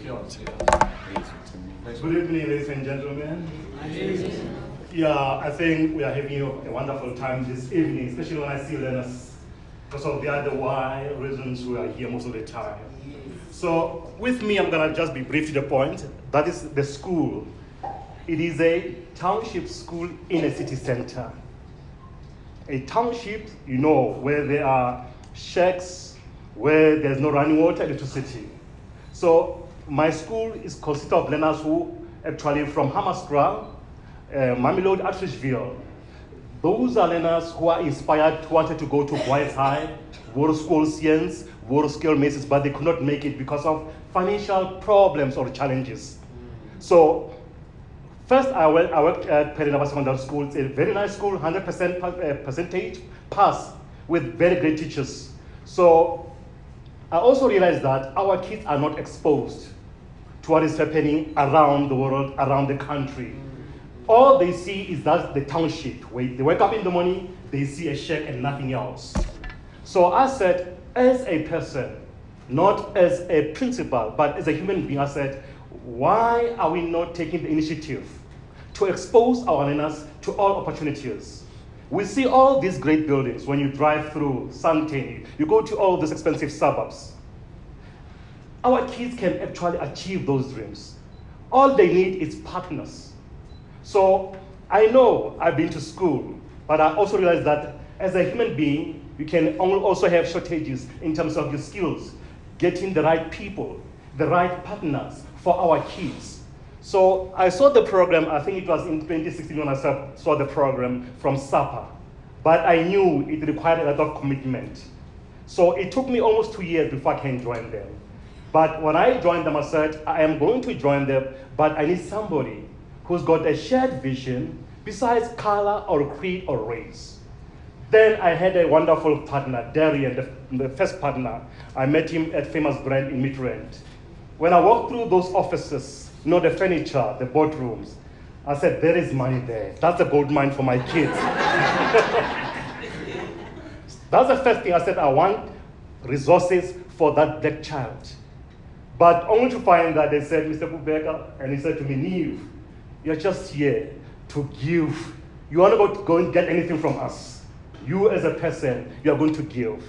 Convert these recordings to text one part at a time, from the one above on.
Good evening, ladies and gentlemen. Yeah, I think we are having a wonderful time this evening, especially when I see learners, because of the other why reasons we are here most of the time. So with me, I'm going to just be brief to the point. That is the school. It is a township school in a city center. A township, you know, where there are shacks, where there's no running water, electricity. So my school is consisted of learners who actually from Hammarskraal, Mamelodi, Atteridgeville. Those are learners who are inspired, wanted to go to Boys High, World School Science, World Scale Maces, but they could not make it because of financial problems or challenges. So first, I worked at Perenava Secondary School. It's a very nice school, 100% percentage pass with very great teachers. So I also realized that our kids are not exposed to what is happening around the world, around the country. All they see is that the township, where they wake up in the morning, they see a shack and nothing else. So I said, as a person, not as a principal, but as a human being, I said, why are we not taking the initiative to expose our learners to all opportunities? We see all these great buildings when you drive through Santini, you go to all these expensive suburbs. Our kids can actually achieve those dreams. All they need is partners. So I know I've been to school, but I also realize that as a human being, you can also have shortages in terms of your skills, getting the right people, the right partners for our kids. So I saw the program, I think it was in 2016 when I saw the program from SAPA, but I knew it required a lot of commitment. So it took me almost 2 years before I can join them. But when I joined them, I said, I am going to join them, but I need somebody who's got a shared vision besides color or creed or race. Then I had a wonderful partner, Darian, the first partner. I met him at Famous Brand in Midrand. When I walked through those offices, you know, the furniture, the boardrooms, I said, there is money there. That's a gold mine for my kids. That's the first thing I said, I want resources for that black child. But only to find that they said, Mr. Kubeka, and he said to me, Neve, you're just here to give. You want to go and get anything from us. You as a person, you are going to give.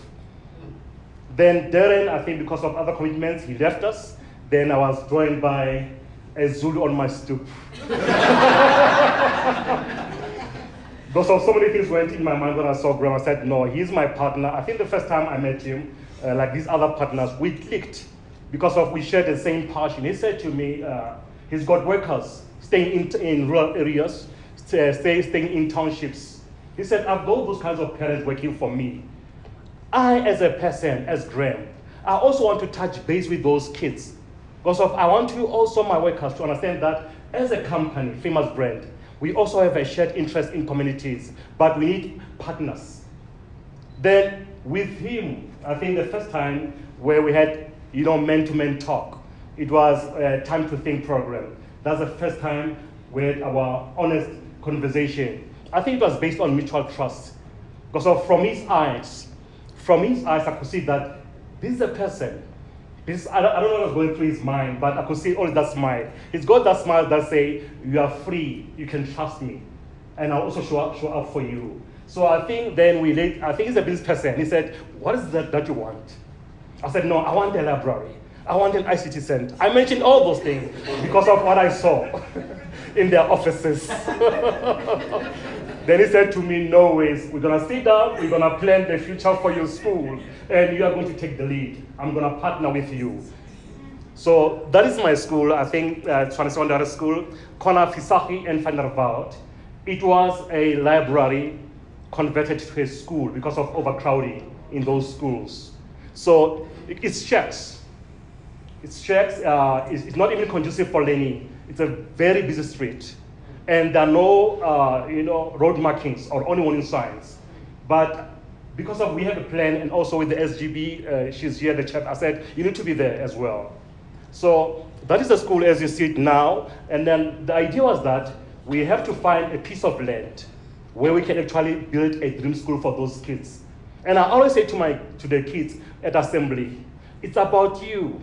Then Darren, I think because of other commitments, he left us. Then I was joined by a Zulu on my stoop. Because of so many things went in my mind when I saw Graham. I said, no, he's my partner. I think the first time I met him, like these other partners, we clicked because we shared the same passion. He said to me, he's got workers staying in rural areas, staying in townships. He said, I've got those kinds of parents working for me. I, as a person, as Graham, I also want to touch base with those kids. Because I want to also my workers to understand that as a company, Famous Brand, we also have a shared interest in communities, but we need partners. Then with him, I think the first time where we had, man-to-man talk, it was a Time to Think program. That's the first time we had our honest conversation. I think it was based on mutual trust. Because from his eyes, I could see that this is a person. I don't know what was going through his mind, but I could see all that smile. He's got that smile that say, you are free, you can trust me, and I'll also show up for you. So I think then I think he's a business person. He said, what is that you want? I said, no, I want a library. I want an ICT center. I mentioned all those things because of what I saw in their offices. Then he said to me, no ways, we're going to sit down, we're going to plan the future for your school, and you are going to take the lead. I'm going to partner with you. So that is my school, I think, Tshwane Secondary School, Kona Fisachi and Van der Walt. It was a library converted to a school because of overcrowding in those schools. So it's shacks. It's not even conducive for learning. It's a very busy street. And there are no, road markings or only warning signs. But because we have a plan, and also with the SGB, she's here, the chap, I said, you need to be there as well. So that is the school as you see it now. And then the idea was that we have to find a piece of land where we can actually build a dream school for those kids. And I always say to the kids at assembly, it's about you.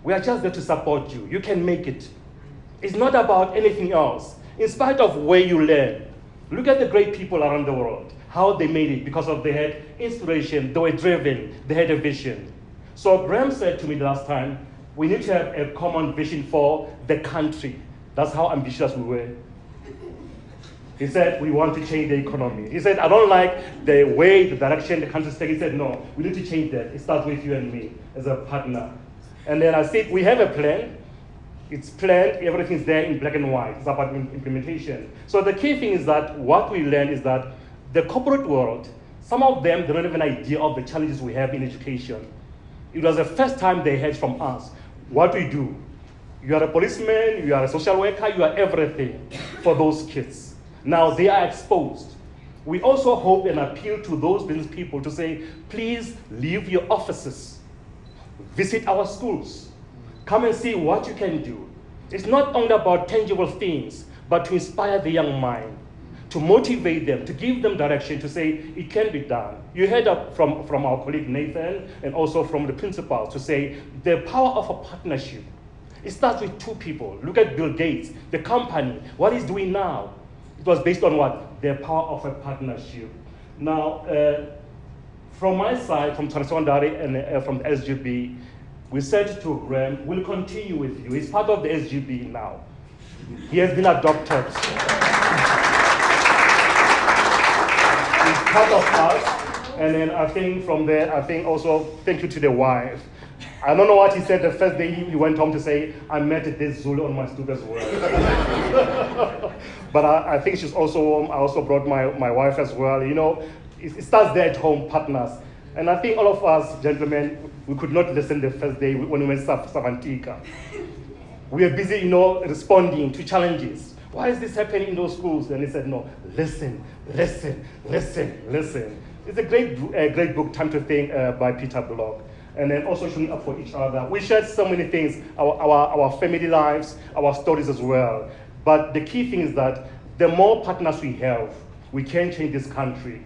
We are just there to support you. You can make it. It's not about anything else. In spite of where you learn, look at the great people around the world, how they made it because of they had inspiration, they were driven, they had a vision. So Graham said to me last time, we need to have a common vision for the country. That's how ambitious we were. He said, we want to change the economy. He said, I don't like the way, the direction the country's taking. He said, no, we need to change that. It starts with you and me as a partner. And then I said, we have a plan. It's planned, everything's there in black and white. It's about implementation. So the key thing is that what we learned is that the corporate world, some of them, they don't have an idea of the challenges we have in education. It was the first time they heard from us what we do. You are a policeman, you are a social worker, you are everything for those kids. Now they are exposed. We also hope and appeal to those business people to say, please leave your offices, visit our schools, come and see what you can do. It's not only about tangible things, but to inspire the young mind, to motivate them, to give them direction, to say it can be done. You heard from our colleague Nathan and also from the principals to say the power of a partnership. It starts with two people. Look at Bill Gates, the company, what he's doing now. It was based on what? The power of a partnership. Now, from my side, from Tshwane and from the SGB, we said to Graham, we'll continue with you. He's part of the SGB now. He has been adopted. He's part of us. And then I think from there, I think also thank you to the wife. I don't know what he said the first day he went home to say, I met this Zulu on my stoop as well. But I think she's also home. I also brought my wife as well. You know, it starts there at home, partners. And I think all of us, gentlemen, we could not listen the first day when we went to Savantika. We were busy, you know, responding to challenges. Why is this happening in those schools? And he said, no, listen, listen, listen, listen. It's a great book, Time to Think, by Peter Block. And then also showing up for each other. We shared so many things, our family lives, our stories as well. But the key thing is that the more partners we have, we can change this country.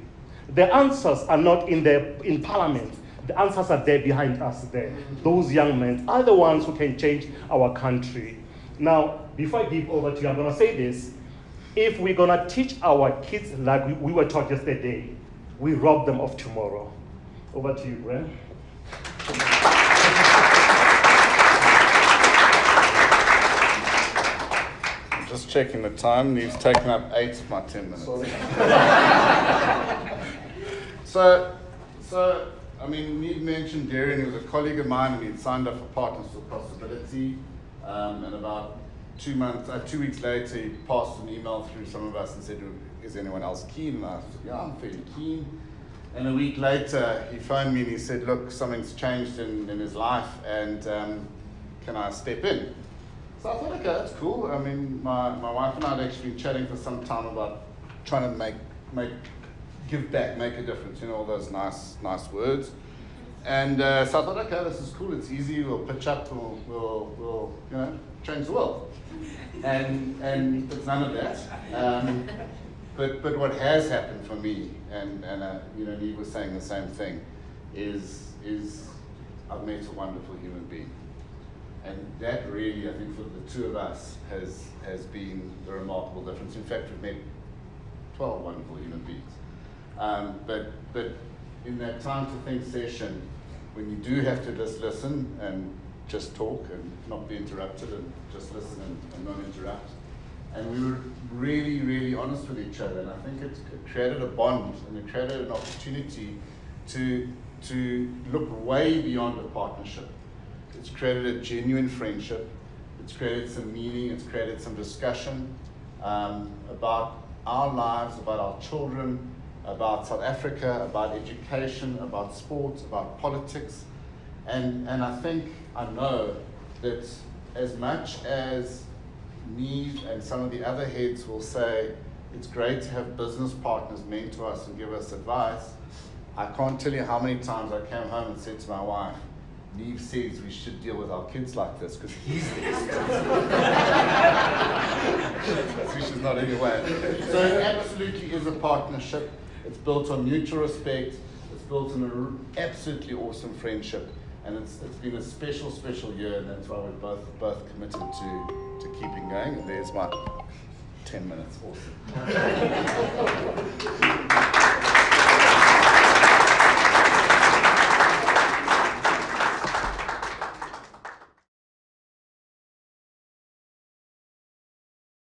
The answers are not in Parliament. The answers are there behind us there. Those young men are the ones who can change our country. Now, before I give over to you, I'm going to say this. If we're going to teach our kids like we were taught yesterday, we rob them of tomorrow. Over to you, Graham. Just checking the time. He's taken up 8 of my 10 minutes. So, I mean, Neve mentioned Darren. He was a colleague of mine, and he'd signed up for Partners for Possibility. And about 2 weeks later, he passed an email through some of us and said, "Is anyone else keen?" And I said, "Yeah, I'm fairly keen." And a week later, he phoned me and he said, "Look, something's changed in his life, and can I step in?" So I thought, okay, that's cool. I mean, my wife and I had actually been chatting for some time about trying to give back, make a difference, you know, all those nice words. And so I thought, okay, this is cool. It's easy. We'll pitch up. We'll you know, change the world. And it's none of that. But what has happened for me, and you know, Neve was saying the same thing, is I've met a wonderful human being. And that really, I think, for the two of us has been the remarkable difference. In fact, we've met 12 wonderful human beings. But in that time to think session, when you do have to just listen and just talk and not be interrupted and just listen and not interrupt, and we were really, really honest with each other, and I think it created a bond, and it created an opportunity to look way beyond a partnership. It's created a genuine friendship. It's created some meaning. It's created some discussion about our lives, about our children, about South Africa, about education, about sports, about politics. And I know that as much as Neve and some of the other heads will say it's great to have business partners mentor us and give us advice, I can't tell you how many times I came home and said to my wife, Neve says we should deal with our kids like this because he's the expert. Which is not anyway. So it absolutely is a partnership. It's built on mutual respect. It's built on an absolutely awesome friendship. And it's been a special, special year, and that's why we're both committed to keeping going. And there's my 10 minutes. Awesome.